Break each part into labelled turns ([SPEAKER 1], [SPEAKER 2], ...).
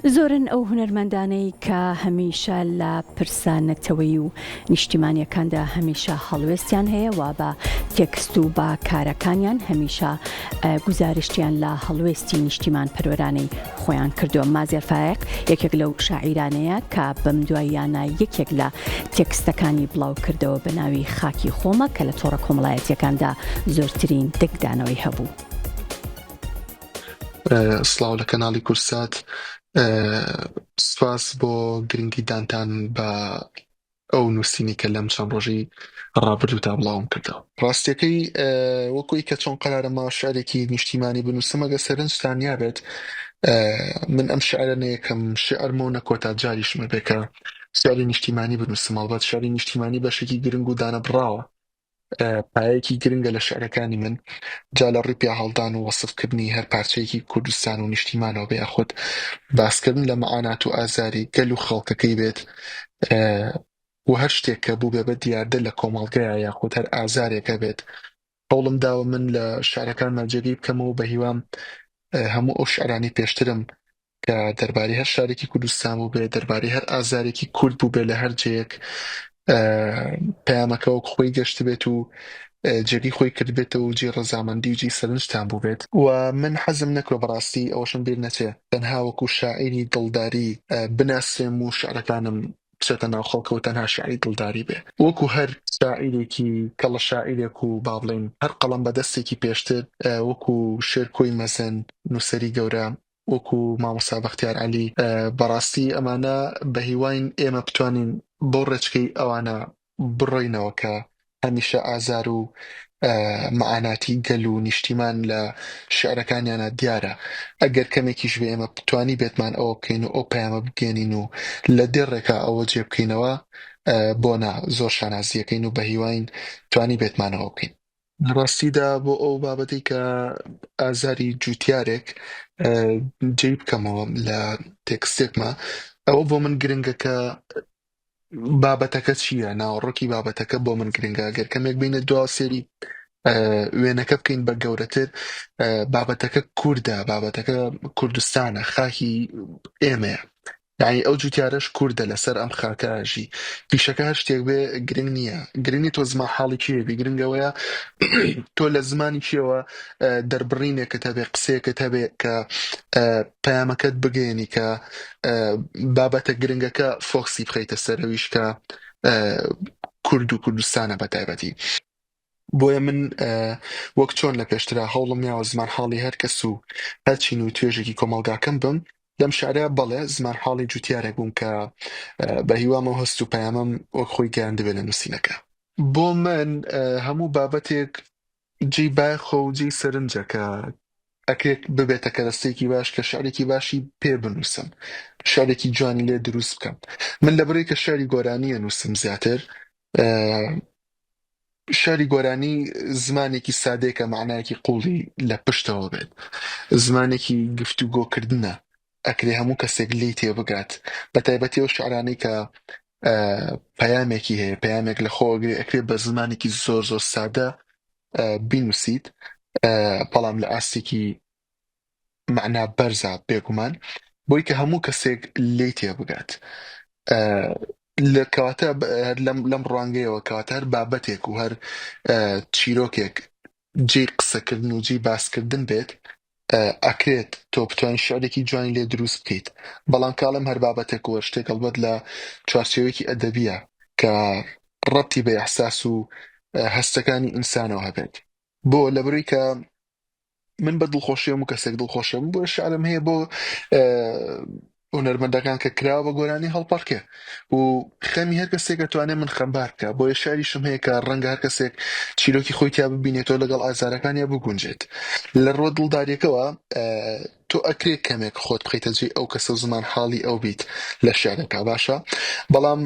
[SPEAKER 1] زۆرن ئەو هونەرمەندانەی کە هەمیشە لە پرسانەتەوەی و نیشتیمانیەکاندا هەمیشە هەڵوێستیان هەیە و بە تێکست و با کارەکانیان هەمیشە گزارشتیان لە هەڵوێستی نیشتیمان پەروەرانەی خۆیان کردووە. مازیار فایق یەکێک لەو شاعیرانەیە کە بەم دواییانە یەکێک لە تێکستەکانی بڵاو کردەوە بە ناوی خاکی خۆمە کە لە تۆڕە کۆمەڵایەتیەکاندا زۆرترین دەنگدانەوەی هەبوو.
[SPEAKER 2] سڵاو لە کەناڵی کورسات. سپاس بۆ گرنگی دانتان بە ئەو نووسینی کە لەم چەند ڕۆژی ڕابردوو تا بڵاوم کردەوە. ڕاستیەکەی وەکوی کە چۆن قەرارەما شعرێکی نیشتیمانی بنووسم ئەگە سەرنجتان یابێت من ئەم شعرە نەیەکەم شعرمە و نەکۆتا جاریشمە بێکە شعری نیشتیمانی بنووسم. هەڵبەت شعری نیشتیمانی بەشێکی گرنگ و دانەبڕاوە، پایەکی گرنگە لە شعرەکانی من، جا لە ڕووی پیا هەڵدان و وەسفکردنی هەر پارچەیەکی کوردستان و نیشتیمانەوە بێ یاخود باسکردن لە مەعانات و ئازاری گەل و خەڵکەکەی بێت و هەر شتێک کە بوو بێ بە دیاردە لە کۆمەڵگەیە یاخود هەر ئازارێکە بێت. هەوڵم داوە من لە شعرەکان مەرجەگی بکەمەوە بە هیوام هەموو ئەو شعرانی پێشترم کە دەربارەی هەر شارێکی کوردستان بوو بێ، دەربارەی هەر ئازارێکی کورد بوو بێ لە هەر جەیەک پەیامەکە وەک خۆی گەشت بێت و جێگەی خۆی کرد بێتەوە و جێ ڕەزامەندی و جێی سەرنجتان بوو بێت. و من حەزم نەکرۆ بەڕاستی ئەوەشم بیر نەچێ تەنها وەکو شاعیری دڵداری بناسێم و شعرەکانم بچێتە ناو خەڵکە و تەنها شاعری دڵداری بێ، وەکو هەر شاعیرێکی کەڵە شاعیرێک و با بڵێن هەر قەڵەم بەدەستێکی پێشتر، وەکو شێرکۆی مەزن نووسەری گەورە، وەکو مامۆستا بەختیار عەلی. بەڕاستی ئەمانە بە هیواین ئێمە بتوانین بۆ ڕێچکەی ئەوانە بڕۆینەوە کە هەمیشە ئازار و مەعاناتی گەل و نیشتیمان لە شعرەکانیانە دیارە. ئەگەر کەمێکیش بێ ئێمە بتوانی بێتمان ئەوە بکەین و ئەو پەیامە بگێنین و لە دێڕێکە ئەوە جێ بکەینەوە، بۆنا زۆر شانازیەکەین و بە هیواین توانی بێتمانەوە بکەین. ڕاستیدا بۆ ئەو بابەتی کە ئازاری جوتیارێک جێی بکەمەوە لە تێکستێکمە، ئەوە بۆ من گرنگە کە بابەتەکە چییە، ناوەڕۆکی بابەتەکە بۆ من گرنگە. ئەگەر کەمێک بینە دوا سێری وێنەکە بکەین بە گەورەتر، بابەتەکە کووردە، بابەتەکە کوردستانە، خاکی ئێمەیە، یعنی ئەو جوتیارەش کووردە لەسەر ئەم خاکەژی. پیشەکە هەر شتێک بێ گرنگ نییە، گرنگی تۆ زمان حاڵی کێوی گرنگەوەیە تۆ لە زمانی کێوە دەربڕینێکت هەبێ، قسەیەکت هەبێ کە پەیامەکەت بگەێنی، کە بابەتە گرنگەکە فۆکسی بخەیتە سەرەویش کە کورد و کوردستانە بە تایبەتی. بۆیە من وەک چۆن لە پێشترا هەوڵم یاوە زمان حاڵی هەر کەس و هەرچین و توێژێکی کۆمەڵگاکەم بم، لەم شعرەیە بەڵێ زمان حاڵی جوتیارێک بووم کە بە هیوامەوە هەست و پەیامەم وەک خۆی گەیاندبێت لە نووسینەکە. بۆ من هەموو بابەتێک جێی باخۆ و جێی سەرنجە کە ئەکرێت ببێتە کەرەستەیەکی باش کە شعرێکی باشی پێ بنووسم، شعرێکی جوانی لێ دروست بکەم. من لەبەرەوەی کە شعری گۆرانیە نووسم زیاتر، شعری گۆرانی زمانێکی سادەیەکە معنایەکی قوڵی لە پشتەوە بێت، زمانێکی گفتوگۆکردنە، ئەکرێ هەموو کەسێک لی تێبگات، بە تایبەتی ئەو شعرانەی کە پەیامێکی هەیە، پەیامێک لە خۆگرێ، ئەکرێ بە زمانێکی زۆر زۆر سادە بینووسیت، بەڵام لە ئاستێکی معنا بەرزە بێگومان، بۆی کە هەموو کەسێک لی تێبگات. لە کەواتە لەم ڕوانگەیەوە کەواتە هەر بابەتێک و هەر چیرۆکێک جێی قسەکردن و جێی باسکردن بێت، ئەکرێت تۆ بتوانین شعرێکی جوانی لێ دروست بکەیت. بەڵام کاڵم هەر بابەتێک و شتێک هەڵبەت لە چوارچێوەیەکی ئەدەبیە کە ڕەبتی بە ئەحساس و هەستەکانی ئینسانەوە هەبێت. بۆ لەبەرەوەی کە من بە دڵخۆشی هەموو کەسێک دڵخۆشم، بۆ شعرم هەیە بۆ هونەرمەندەکان کە کراوە بە گۆرانی هەڵپەڕکێ و خەمی هەر کەسێک دەتوانێت من خەمبار بکە. بۆیە شاریشم هەیە کە ڕەنگە هەر کەسێک چیرۆکی خۆی تیا ببینێتەوە لەگەڵ ئازارەکانیا بگونجێت. لە ڕۆ دڵداریەکەوە تۆ ئەکرێت کەمێک خۆت بخەیتە جێی ئەو کەسە زمان حاڵی ئەو بیت لە شعرەکە باشە، بەڵام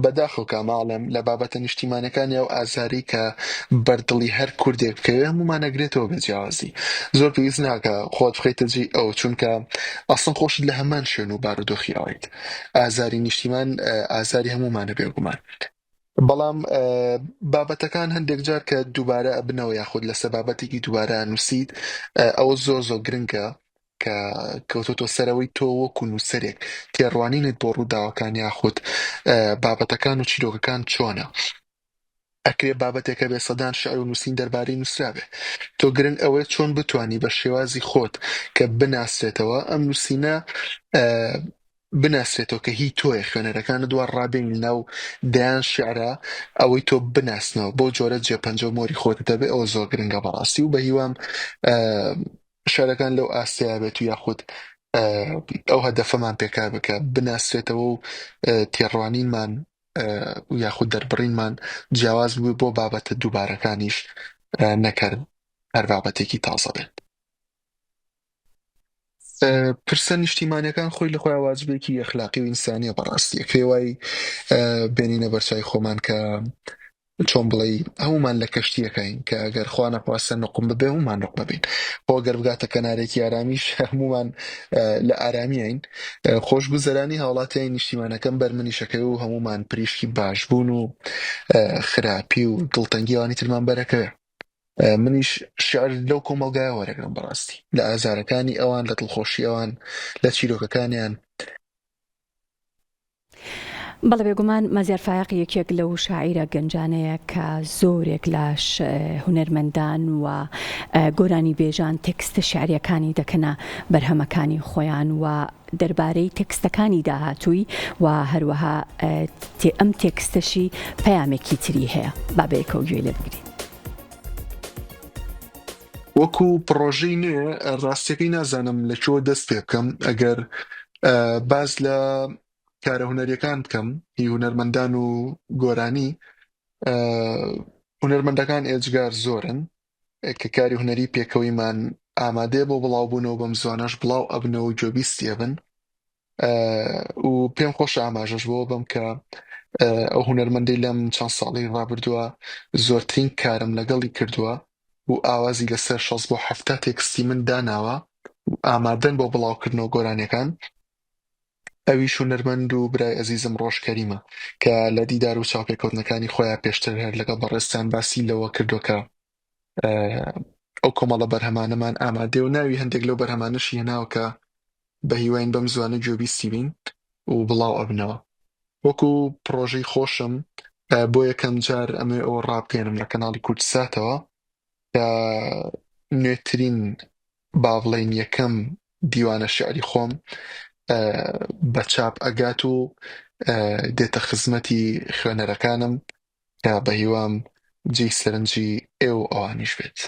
[SPEAKER 2] بەداخەو کاماڵم لە بابەتە نیشتیمانەکانی ئەو ئازاری کە بەردڵی هەر کوردێک بکەوێ هەمومان ئەگرێتەوە بێجیاوازی. زۆر پێویست ناکە خۆت بخەیتە جێی ئەو، چونکە ئەسڵ خۆشت لە هەمان شوێن و بارودۆخی ئەوەیت. ئازاری نیشتیمان ئازاری هەمومانە بێگومان. بەڵام بابەتەکان هەندێک جار کە دووبارە ئەبنەوە یاخود لەسەر بابەتێکی دووبارە نووسیت، ئەوە زۆر زۆر گرنگە کە کەوتۆتۆ سەرەوەی تۆ وەکو نووسەرێک تێڕوانینت بۆ ڕووداوەکان یاخود بابەتەکان و چیرۆکەکان چۆنە ئەکرێ بابەتێکە بێ سەدان شعر و نووسین دەربارەی نووسرابێ تۆ گرنگ ئەوەیە چۆن بتانی بە شێوازی خۆت کە بناسرێتەوە ئەم نووسینە بناسرێتەوە کە هی تۆیە خوێنەرەکانە دووار ڕابین ناو دەیان شعرا ئەوەی تۆ بناسنەوە بۆ جۆرە جێپەنجە و مۆری خۆت دەبێ ئەوە زۆر گرنگە بەڕاستی و بە هیوام شارەکان لەو ئاستەیە بێت و یاخود ئەو هەدەفەمان پێکار بکە بناسرێتەوە و تێڕوانینمان و یاخود دەربڕینمان جیاواز بووی بۆ بابەتە دووبارەکانیش نەکرد هەر بابەتێکی تازە بێت پرسە نیشتیمانیەکان خۆی لە خۆی واجبێکی ئەخلاقی و ئینسانیە بەڕاستی کرێوای بێنینە بەرچای خۆمان کە چۆن بڵێ هەمومان لە کەشتیەکەین کە ئەگەر خوا نەخواستە نقم ببێ هەمومان نق ببین بۆ گەر بگاتە کەنارێکی ئارامیش هەمومان لە ئارامیین خۆشگوزەرانی هاوڵاتیان نیشتیمانەکەم بەرمنیشەکەی و هەمومان پریشکی باش بوون و خراپی و دڵتەنگیوانی ترمان بەرەکەوێ منیش شعر لەو کۆمەلگایە وەرەگرم بەڕاستی لە ئازارەکانی ئەوان لە دڵخۆشی ئەوان لە چیرۆکەکانیان
[SPEAKER 1] بەڵێ بێگومان مەزیار فایق یەکێک لەو شاعیرە گەنجانەیە کە زۆرێک لەش هونەرمەندان و گۆرانی بێژان تێکستە شعریەکانی دەکەنە بەرهەمەکانی خۆیان و دەربارەی تێکستەکانی داهاتووی و هەروەها ئەم تێکستەشی پەیامێکی تری هەیە بابەیەکە و گوێ لێ بگرین
[SPEAKER 2] وەکو پڕۆژەی نوێ ڕاستیەکەی نازانم لەکوێ دەست پێ بکەم ئەگەر باز لە کارە هونەریەکان بکەم هی هونەرمەندان و گۆرانی هونەرمەندەکان ئێجگار زۆرن کە کاری هونەری پێکەوەیمان ئامادەیە بۆ بڵاوبوونەوە بەم زوانەش بڵاو ئەبنەوە و جۆبیستی ئەبن و پێم خۆش ئاماژەش بۆ بم کە ئەو هونەرمەندەی لەم چەند ساڵی ڕابردووە زۆرترین کارم لەگەڵی کردووە و ئاوازی لەسەر 6 بۆ 7 تێکستی من داناوە و ئامادەن بۆ بڵاوکردنەوە گۆرانیەکان ئەویش هونەرمەند و برای ئەزیزم ڕۆژ کەریمە کە لە دیدار و چاوپێکەوتنەکانی خۆیان پێشتر هەر لەگەڵ بەڕێستان باسی لەوە کردووە کە ئەو کۆمەڵە بەرهەمانەمان ئامادێ و ناوی هەندێک لەو بەرهەمانەشی هێناوە کە بە هیواین بەم زوانە جۆبیستی بین و بڵاو ئەبنەوە وەکو پرۆژەی خۆشم بۆ یەکەم جار ئەمێ ئەوە ڕابگەێنم لە کەناڵی کورتساتەوە کە نوێترین با بڵێن یەکەم دیوانە شعری خۆم بە چاپ ئەگات و دێتە خزمەتی خوێنەرەکانم کە بە هیوام جێی سەرنجی ئێوە ئەوانیش بێت